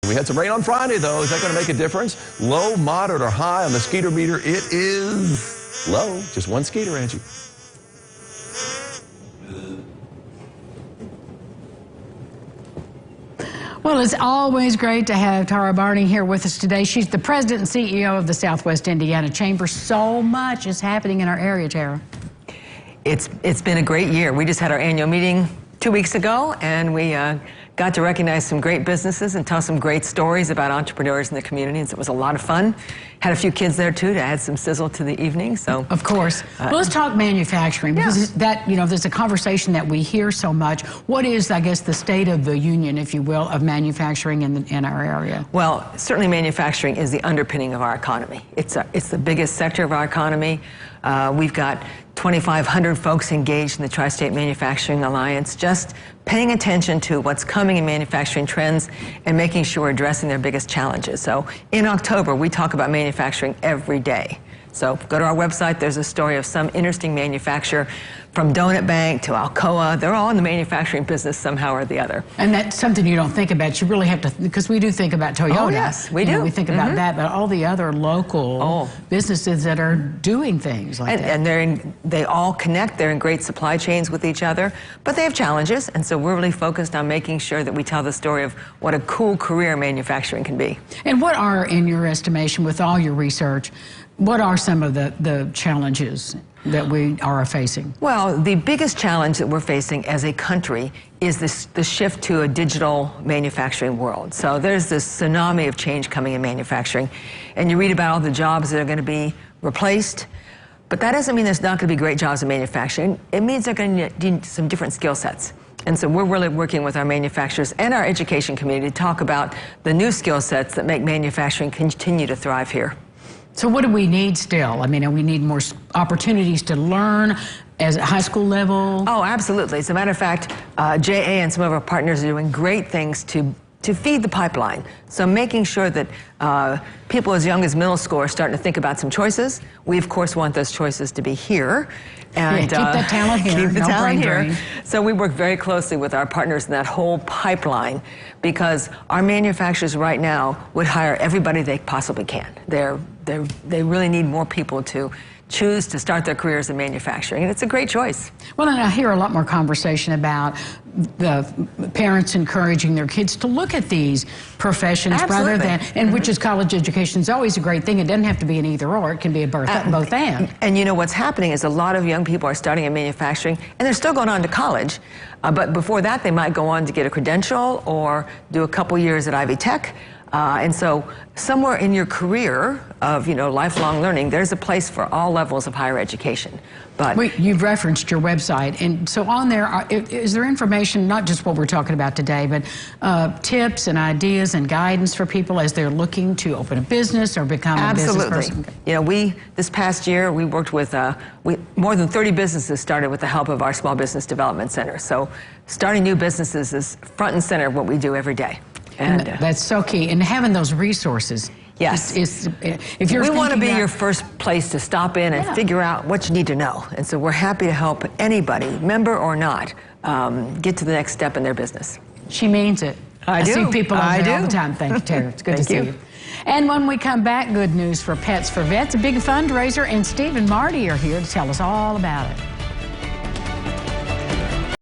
We had some rain on Friday, though. Is that going to make a difference? Low, moderate, or high on the skeeter meter? It is low. Just one skeeter, Angie. Well, it's always great to have Terre Barney here with us today. She's the president and CEO of the Southwest Indiana Chamber. So much is happening in our area, Terre. It's been a great year. We just had our annual meeting 2 weeks ago, and we got to recognize some great businesses and tell some great stories about entrepreneurs in the community, and so it was a lot of fun. Had a few kids there too to add some sizzle to the evening. So of course. Well, let's talk manufacturing, because that, there's a conversation that we hear so much. What is, I guess, the state of the union, if you will, of manufacturing in our area? Well, certainly manufacturing is the underpinning of our economy. It's the biggest sector of our economy. We've got 2,500 folks engaged in the Tri-State Manufacturing Alliance, just paying attention to what's coming in manufacturing trends and making sure we're addressing their biggest challenges. So in October, we talk about manufacturing every day. So go to our website. There's a story of some interesting manufacturer, from Donut Bank to Alcoa. They're all in the manufacturing business somehow or the other. And that's something you don't think about. You really have to, because we do think about Toyota. Oh, yes, we do. We think about that, but all the other local businesses that are doing things like that. And they all connect. They're in great supply chains with each other, but they have challenges. And so we're really focused on making sure that we tell the story of what a cool career manufacturing can be. And what are, in your estimation, with all your research, what are some of the challenges that we are facing? Well, the biggest challenge that we're facing as a country is the shift to a digital manufacturing world. So there's this tsunami of change coming in manufacturing, and you read about all the jobs that are going to be replaced, but that doesn't mean there's not going to be great jobs in manufacturing. It means they're going to need some different skill sets. And so we're really working with our manufacturers and our education community to talk about the new skill sets that make manufacturing continue to thrive here. So what do we need still? I mean, we need more opportunities to learn as at high school level? Oh, absolutely. As a matter of fact, JA and some of our partners are doing great things to feed the pipeline. So making sure that people as young as middle school are starting to think about some choices. We, of course, want those choices to be here. And keep that talent here. Keep the talent here. So we work very closely with our partners in that whole pipeline, because our manufacturers right now would hire everybody they possibly can. They really need more people to choose to start their careers in manufacturing, and it's a great choice. Well, and I hear a lot more conversation about the parents encouraging their kids to look at these professions rather than, and which is college education is always a great thing. It doesn't have to be an either or, it can be a both and. And you know what's happening is a lot of young people are starting in manufacturing, and they're still going on to college, but before that they might go on to get a credential or do a couple years at Ivy Tech. And so somewhere in your career of, lifelong learning, there's a place for all levels of higher education. But you've referenced your website, and so on there, is there information, not just what we're talking about today, but tips and ideas and guidance for people as they're looking to open a business or become a business person? This past year, we worked with, more than 30 businesses started with the help of our Small Business Development Center. So starting new businesses is front and center of what we do every day. And that's so key. And having those resources. Yes. If you're we want to be your first place to stop in and figure out what you need to know. And so we're happy to help anybody, member or not, get to the next step in their business. She means it. I see people over there all the time. Thank you, Terre. It's good to see you. And when we come back, good news for Pets for Vets, a big fundraiser, and Steve and Marty are here to tell us all about it.